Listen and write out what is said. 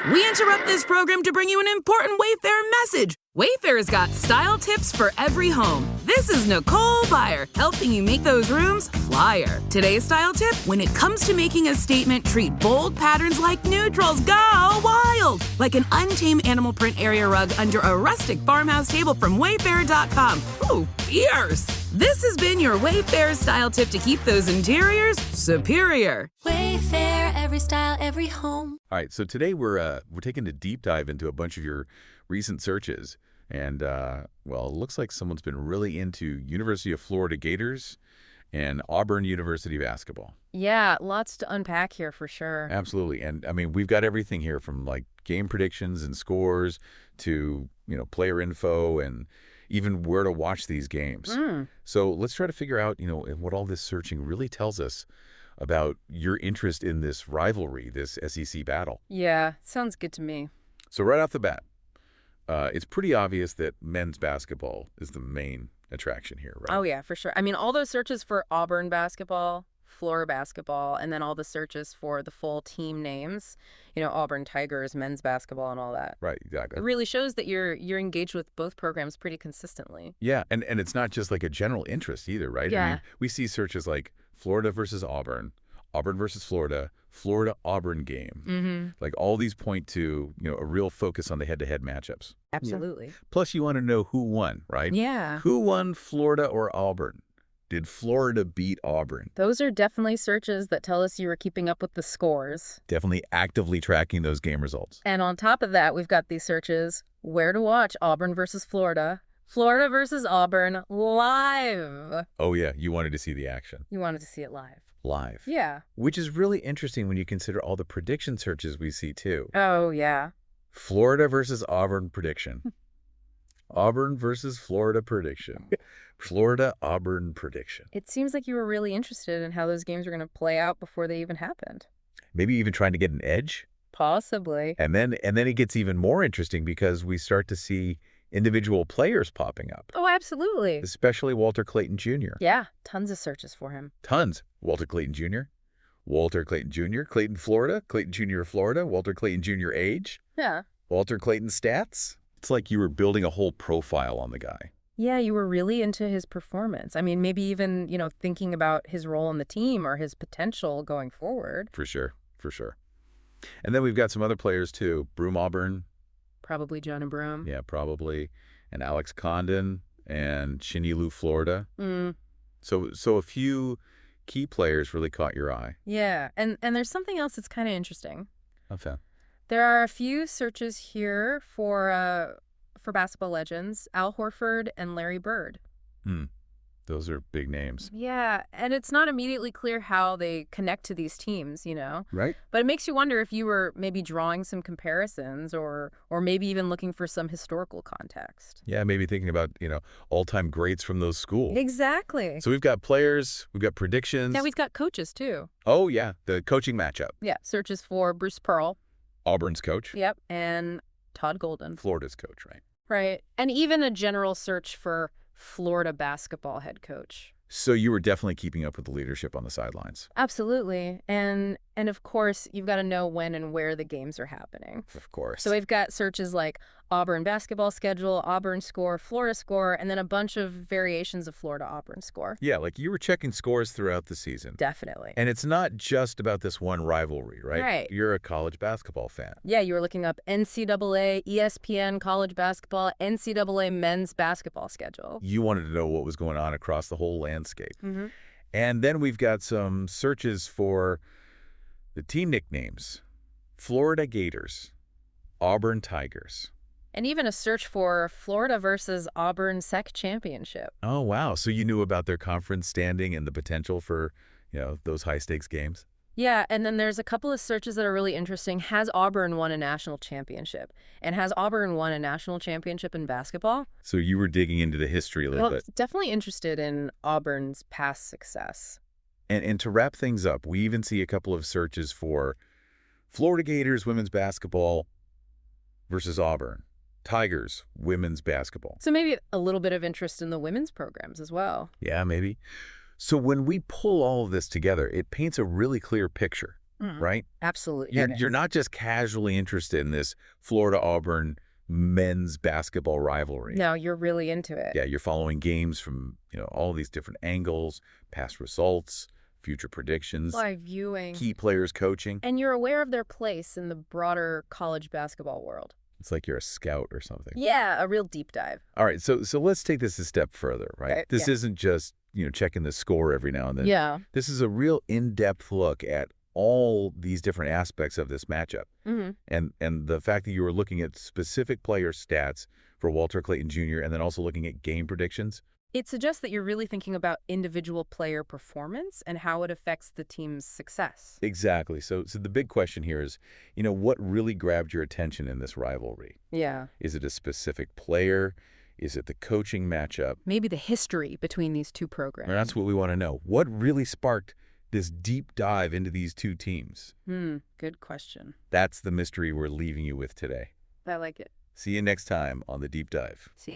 We interrupt this program to bring you an important Wayfair message. Wayfair's got style tips for every home. This is Nicole Byer, helping you make those rooms flyer. Today's style tip: when it comes to making a statement, treat bold patterns like neutrals. Go wild! Like an untamed animal print area rug under a rustic farmhouse table from Wayfair.com. Ooh, fierce! This has been your Wayfair style tip to keep those interiors superior. Wayfair, every style, every home. All right, so today we're taking a deep dive into a bunch of your recent searches. And, well, it looks like someone's been really into University of Florida Gators and Auburn University basketball. Yeah, lots to unpack here for sure. Absolutely. And, I mean, we've got everything here from, like, game predictions and scores to, player info and even where to watch these games. So let's try to figure out, what all this searching really tells us about your interest in this rivalry, this SEC battle. Yeah, sounds good to me. So right off the bat, it's pretty obvious that men's basketball is the main attraction here, right? Oh, yeah, for sure. I mean, all those searches for Auburn basketball, Florida basketball, and then all the searches for the full team names, Auburn Tigers, men's basketball, and all that. Right, exactly. It really shows that you're engaged with both programs pretty consistently. Yeah, and it's not just like a general interest either, right? Yeah. I mean, we see searches like Florida versus Auburn, Auburn versus Florida, Florida-Auburn game. Like all these point to, a real focus on the head-to-head matchups. Absolutely. Yeah. Plus, you want to know who won, right? Yeah. Who won, Florida or Auburn? Did Florida beat Auburn? Those are definitely searches that tell us you were keeping up with the scores. Definitely actively tracking those game results. And on top of that, we've got these searches: where to watch Auburn versus Florida, Florida versus Auburn live. Oh, yeah. You wanted to see the action. You wanted to see it live. Live. Yeah. Which is really interesting when you consider all the prediction searches we see, too. Oh, yeah. Florida versus Auburn prediction. Auburn versus Florida prediction. Florida, Auburn prediction. It seems like you were really interested in how those games were going to play out before they even happened. Maybe even trying to get an edge. Possibly. And then it gets even more interesting because we start to see individual players popping up. Oh, absolutely. Especially Walter Clayton Jr. Yeah, tons of searches for him. Tons. Walter Clayton Jr., Walter Clayton Jr., Clayton, Florida, Clayton Jr. of Florida, Walter Clayton Jr. age. Yeah. Walter Clayton stats. It's like you were building a whole profile on the guy. Yeah, you were really into his performance. I mean, maybe even, thinking about his role on the team or his potential going forward. For sure. For sure. And then we've got some other players, too. Broome Auburn. Probably Jonah Broome. Yeah, probably. And Alex Condon and Shinilu, Florida. So a few key players really caught your eye. Yeah, and there's something else that's kind of interesting. Okay. There are a few searches here for basketball legends, Al Horford and Larry Bird. Those are big names. Yeah, and it's not immediately clear how they connect to these teams, Right. But it makes you wonder if you were maybe drawing some comparisons or maybe even looking for some historical context. Yeah, maybe thinking about, all-time greats from those schools. Exactly. So we've got players, we've got predictions. Yeah, we've got coaches, too. Oh, yeah, the coaching matchup. Yeah, searches for Bruce Pearl. Auburn's coach. Yep, and Todd Golden. Florida's coach, right? Right, and even a general search for Florida basketball head coach. So you were definitely keeping up with the leadership on the sidelines. Absolutely. And of course, you've got to know when and where the games are happening. Of course. So we've got searches like Auburn basketball schedule, Auburn score, Florida score, and then a bunch of variations of Florida Auburn score. Yeah, like you were checking scores throughout the season. Definitely. And it's not just about this one rivalry, right? Right. You're a college basketball fan. Yeah, you were looking up NCAA, ESPN, college basketball, NCAA men's basketball schedule. You wanted to know what was going on across the whole landscape. And then we've got some searches for the team nicknames: Florida Gators, Auburn Tigers. And even a search for Florida versus Auburn SEC championship. Oh, wow. So you knew about their conference standing and the potential for, those high-stakes games? Yeah, and then there's a couple of searches that are really interesting. Has Auburn won a national championship? And has Auburn won a national championship in basketball? So you were digging into the history a little bit. Definitely interested in Auburn's past success. And to wrap things up, we even see a couple of searches for Florida Gators women's basketball versus Auburn. Tigers women's basketball. So maybe a little bit of interest in the women's programs as well. Yeah, maybe. So when we pull all of this together, it paints a really clear picture. right? Absolutely. You're not just casually interested in this Florida-Auburn men's basketball rivalry. No, you're really into it. Yeah, you're following games from, all these different angles, past results, future predictions, Live viewing. key players coaching. And you're aware of their place in the broader college basketball world. It's like you're a scout or something. Yeah, a real deep dive. All right, so let's take this a step further, right? Okay, This isn't just, checking the score every now and then. Yeah. This is a real in-depth look at all these different aspects of this matchup. Mm-hmm. And the fact that you were looking at specific player stats for Walter Clayton Jr. and then also looking at game predictions. It suggests that you're really thinking about individual player performance and how it affects the team's success. Exactly. So the big question here is, what really grabbed your attention in this rivalry? Yeah. Is it a specific player? Is it the coaching matchup? Maybe the history between these two programs. And that's what we want to know. What really sparked this deep dive into these two teams? Good question. That's the mystery we're leaving you with today. I like it. See you next time on The Deep Dive. See.